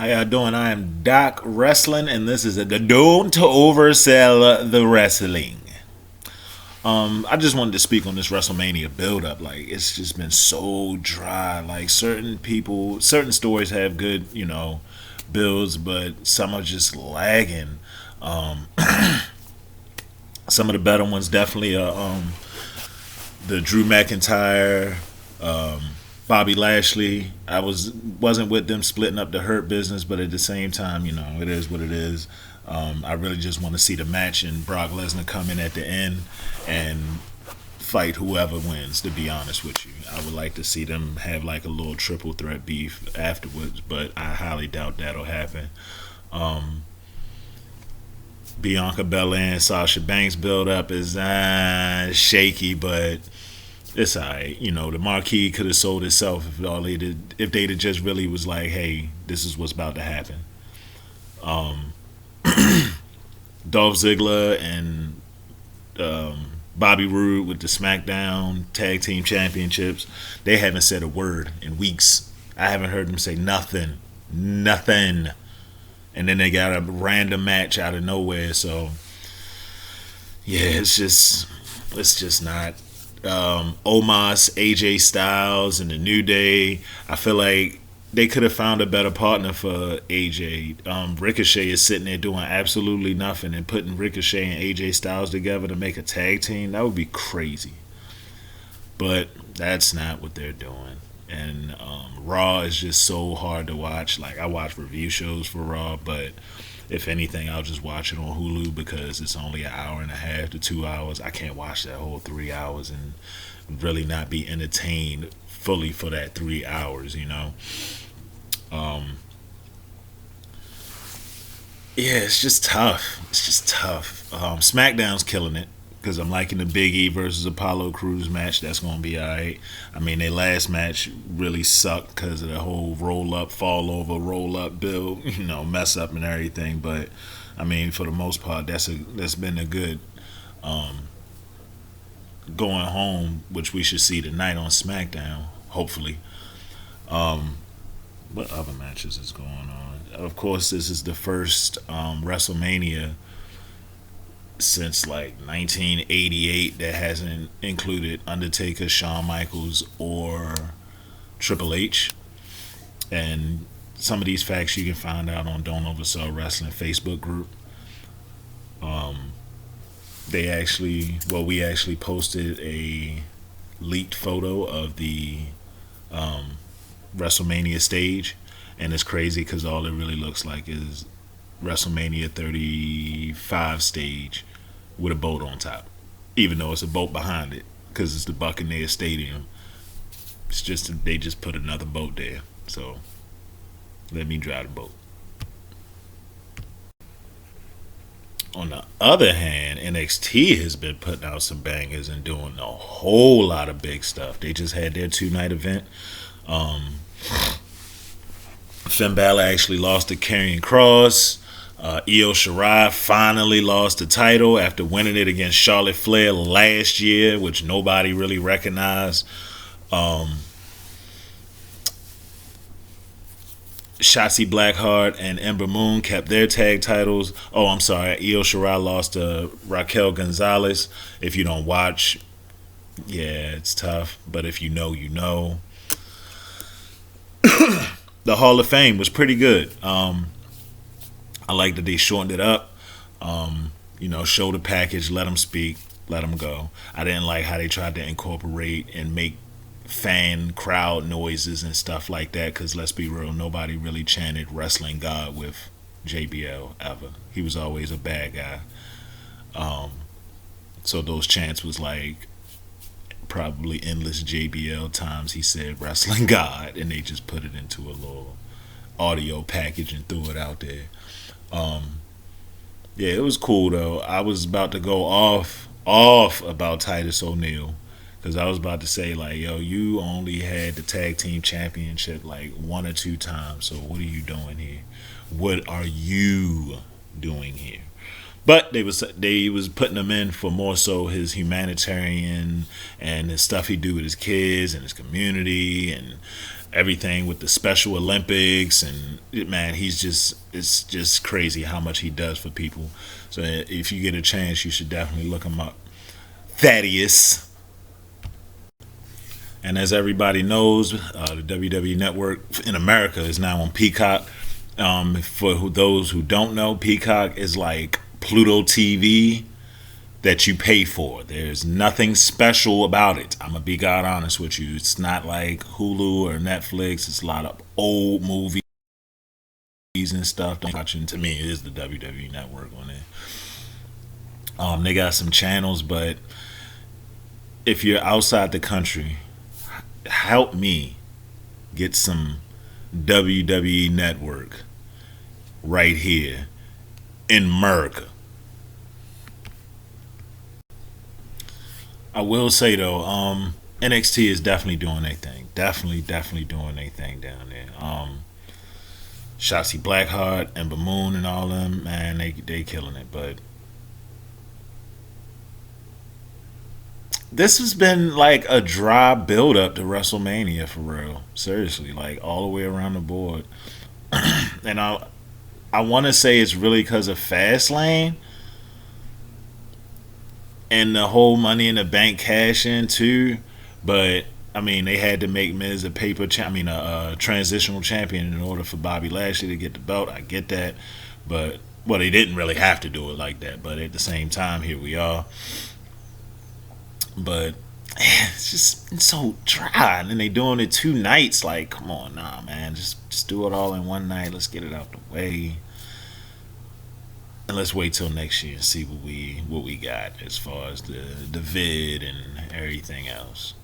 How y'all doing? I am Doc Wrestling, and this is a Don't Oversell the Wrestling. I just wanted to speak on this WrestleMania build-up. Like, it's just been so dry. Like, certain people, certain stories have good, builds, but some are just lagging. Um, some of the better ones definitely are the Drew McIntyre, um, Bobby Lashley. I wasn't with them splitting up the Hurt Business, but at the same time, it is what it is. I really just want to see the match and Brock Lesnar come in at the end and fight whoever wins. To be honest with you, I would like to see them have like a little triple threat beef afterwards, but I highly doubt that'll happen. Um, Bianca Belair and Sasha Banks build up is shaky, but it's alright. The marquee could have sold itself if they'd have just really was like, hey, this is what's about to happen. Um, Dolph Ziggler and Bobby Roode with the SmackDown Tag Team Championships, they haven't said a word in weeks. I haven't heard them say nothing, nothing. And then they got a random match out of nowhere. So yeah, it's just not. Omos, AJ Styles, and the New Day. I feel like they could have found a better partner for AJ. Ricochet is sitting there doing absolutely nothing, and putting Ricochet and AJ Styles together to make a tag team, that would be crazy. But that's not what they're doing. And Raw is just so hard to watch. Like, I watch review shows for Raw, but if anything, I'll just watch it on Hulu because it's only an hour and a half to 2 hours. I can't watch that whole 3 hours and really not be entertained fully for that 3 hours. Um, yeah, it's just tough. It's just tough. SmackDown's killing it because I'm liking the Big E versus Apollo Crews match. That's going to be alright. I mean, their last match really sucked because of the whole roll up, fall over, roll up, build, mess up and everything. But I mean, for the most part, that's been a good um, going home, which we should see tonight on SmackDown. Hopefully. Um, what other matches is going on? Of course, this is the first WrestleMania since like 1988 that hasn't included Undertaker, Shawn Michaels, or Triple H. And some of these facts you can find out on Don't Oversell Wrestling Facebook group. Um, we actually posted a leaked photo of the um, WrestleMania stage, and it's crazy because all it really looks like is WrestleMania 35 stage with a boat on top, even though it's a boat behind it because it's the Buccaneer Stadium. It's just they just put another boat there, so let me drive the boat. On the other hand, NXT has been putting out some bangers and doing a whole lot of big stuff. They just had their 2 night event. Um, Finn Balor actually lost to Karrion Cross. Io Shirai finally lost the title after winning it against Charlotte Flair last year, which nobody really recognized. Um, Shotzi Blackheart and Ember Moon kept their tag titles. Oh, I'm sorry. Io Shirai lost to Raquel Gonzalez. If you don't watch, yeah, it's tough. But if you know, you know. The Hall of Fame was pretty good. I like that they shortened it up. Show the package, let them speak, let them go. I didn't like how they tried to incorporate and make fan crowd noises and stuff like that. Because let's be real, nobody really chanted "Wrestling God" with JBL ever. He was always a bad guy. Um, so those chants was like probably endless JBL times he said "Wrestling God," and they just put it into a little audio package and threw it out there. Um, yeah, it was cool though. I was about to go off about Titus O'Neil because I was about to say like, yo, you only had the tag team championship like 1 or 2 times. So what are you doing here? What are you doing here? But they was putting him in for more so his humanitarian and the stuff he do with his kids and his community and everything with the Special Olympics and man, it's just crazy how much he does for people. So if you get a chance, you should definitely look him up. Thaddeus. And as everybody knows, the WWE Network in America is now on Peacock. Those who don't know, Peacock is like Pluto TV that you pay for. There's nothing special about it. I'm gonna be God honest with you. It's not like Hulu or Netflix. It's a lot of old movies and stuff. Watching to me is the WWE Network on it. They got some channels, but if you're outside the country, help me get some WWE Network right here in America. I will say though, NXT is definitely doing their thing. Definitely doing their thing down there. Shotzi Blackheart, Ember Moon, and all them, man, they killing it. But this has been like a dry build up to WrestleMania for real. Seriously, like all the way around the board. And I want to say it's really because of Fastlane and the whole Money in the Bank cash in too. But I mean, they had to make Miz a transitional champion in order for Bobby Lashley to get the belt. I get that, but well, they didn't really have to do it like that. But at the same time, here we are. But it's so dry, and then they doing it 2 nights. Like, come on, nah, man, just do it all in one night. Let's get it out the way, and let's wait till next year and see what we got as far as the vid and everything else.